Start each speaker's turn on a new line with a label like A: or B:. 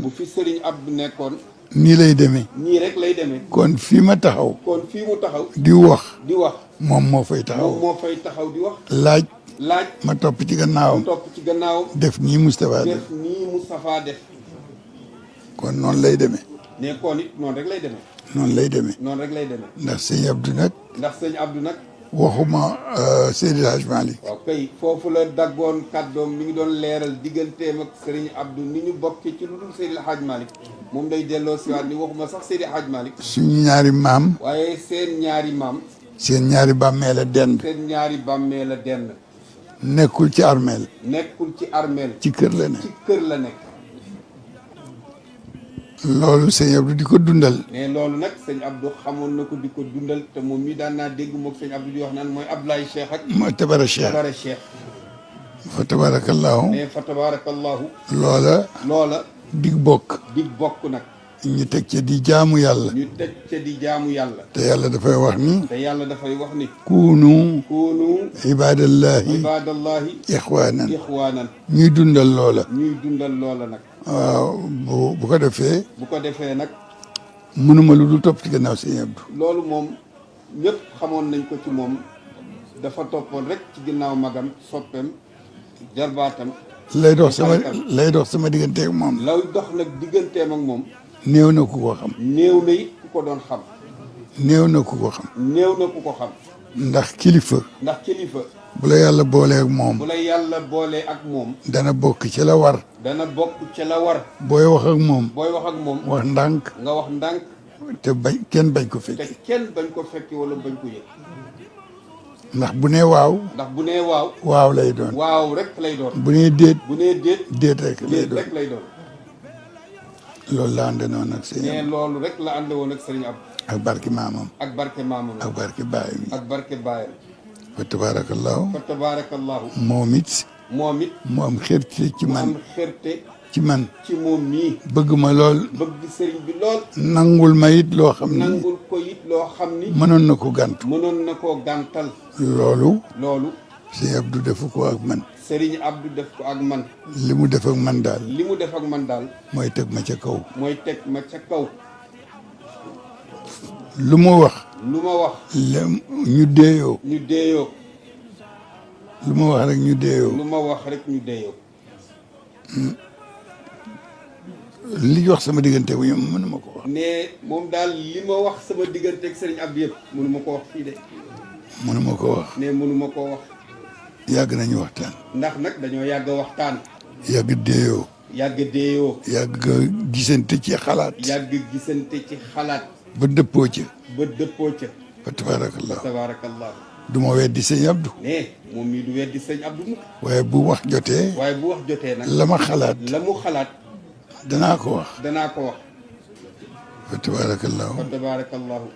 A: bu fi Serigne Abdou nekkoon.
B: nii lay demee.
A: nii rek lay demee.
B: kon fii ma taxaw.
A: kon fii mu taxaw.
B: di wax.
A: di wax.
B: moom moo fay taxaw.
A: moom moo fay taxaw di wax.
B: laaj.
A: laaj.
B: ma topp ci gannaawam.
A: mu topp ci gannaawam.
B: def nii Moustapha def.
A: def nii Moustapha def.
B: kon noonu lay demee.
A: ne kon it noonu rek lay demee.
B: noonu lay demee.
A: noonu rek lay demee.
B: ndax sëñ Abdou nag.
A: ndax sëñ Abdou nag.
B: waxuma Seydi El Hadji Malick.
A: waaw kay foofu la daggoon kàddoom mi ngi doon leeral digganteem ak Serigne Abdou ni ñu bokkee ci lu dul Seydi El Hadji Malick moom day delloo siwaat ni waxuma sax Seydi El Hadji Malick.
B: suñu ñaari maam.
A: waaye seen ñaari maam.
B: seen ñaari bàmmeel a dend.
A: seen ñaari bàmmeel la dend.
B: nekkul ci armeel.
A: nekkul ci armeel.
B: ci kër la ne.
A: ci kër la nekk.
B: loolu sëñ Abdou di ko dundal.
A: mais loolu nag sëñ Abdou xamoon na ko di ko dundal te moom mii daan naa dégg moog sëñ Abdou di wax naan mooy Ablaye Cheikh ak.
B: mooy Tabara Cheikh.
A: Tabara Cheikh.
B: fa tabarakallahu.
A: mais fa tabarakallahu.
B: loola.
A: loola.
B: dig bokk.
A: dig bokk nag.
B: ñu teg ca di jaamu yàlla.
A: ñu teg ca di jaamu yàlla.
B: te yàlla dafay wax ni.
A: te yàlla dafay wax ni.
B: kuunu.
A: kuunu.
B: ibadallahi.
A: ibadallahi.
B: ixwaanan.
A: ixwaanan.
B: ñuy dundal loola.
A: ñuy dundal loola nag.
B: waaw bu ko defee.
A: bu ko defee nag.
B: mënuma lu dul topp ci gannaaw sëñ Abdou.
A: loolu moom ñëpp xamoon nañ ko ci moom dafa toppoon rek ci ginnaaw magam soppeem jarbaatam.
B: lay dox sama digganteeg moom.
A: lay dox nag digganteem ak moom.
B: néew na ku ko xam.
A: néew na it ku ko doon xam.
B: néew na ku ko xam.
A: néew na ku ko xam.
B: ndax kilifa.
A: ndax kilifa.
B: bu la yàlla boolee ak moom.
A: bu la yàlla boolee ak moom.
B: dana bokk ci la war.
A: dana bokk ci la war.
B: booy wax ak moom.
A: booy wax ak moom.
B: wax ndànk.
A: nga wax ndànk.
B: te kenn bañ ko fekk.
A: te kenn bañ ko fekki wala bañ ko yëg.
B: ndax bu nee waaw.
A: ndax bu nee waaw.
B: waaw lay doon.
A: waaw rek lay doon.
B: bu nee déet.
A: bu nee déet.
B: déet rek lay
A: déet
B: doon.
A: rek lay doon.
B: loolu la ànd noonu ak sëñ
A: mais
B: Abdou.
A: loolu rek la ànd woon ak Serigne Abdou.
B: ak barki maamam.
A: ak barke maamam.
B: ak barki baayam yi.
A: ak barke baayam.
B: fa tabarakallahu.
A: fa tabarakallahu.
B: moom it.
A: moom it.
B: mu am xërte ci
A: mu
B: man.
A: am xerte
B: ci man.
A: ci moom mii.
B: bëgg ma lool.
A: bëgg sëriñ bi lool.
B: nangul ma it loo xam ni.
A: nangul ko it loo xam ni.
B: mënoon na ko gàntu.
A: mënoon na koo gàntal.
B: loolu.
A: loolu.
B: sëñ Abdou defu ko ak man.
A: Serigne Abdou def ko ak man.
B: li mu def ak man daal.
A: li mu def ak man daal.
B: mooy teg ma ca kaw.
A: mooy teg ma ca kaw.
B: lu mu wax.
A: lu ma wax.
B: ñu deeyoo.
A: ñu deeyoo.
B: lu ma wax rek ñu deeyoo.
A: lu ma wax rek ñu deeyoo.
B: li wax sama diggante bu ñoom mënuma ko wax.
A: ne moom daal li ma wax sama diggante ak Serigne Abdou yëpp mënuma ko wax fii de.
B: mënuma ko wax.
A: ne mënuma koo wax.
B: yàgg nañu waxtaan.
A: ndax nag dañoo yàgg waxtaan.
B: yàgg deeyoo.
A: yàgg deeyoo.
B: yàgg gisante ci xalaat.
A: yàgg gisante ci xalaat.
B: ba dëppoo ca.
A: ba dëppoo ca.
B: fa tabaarakallah.
A: tabaarakallah.
B: du ma weddi sëñ Abdou.
A: ne moom mii du weddi sëñ Abdou mukk.
B: waaye bu wax jotee.
A: waaye bu wax jotee nag.
B: la ma xalaat.
A: la mu xalaat.
B: danaa ko wax.
A: danaa ko wax.
B: fa tabaarakallah.
A: fa tabaarakallahu.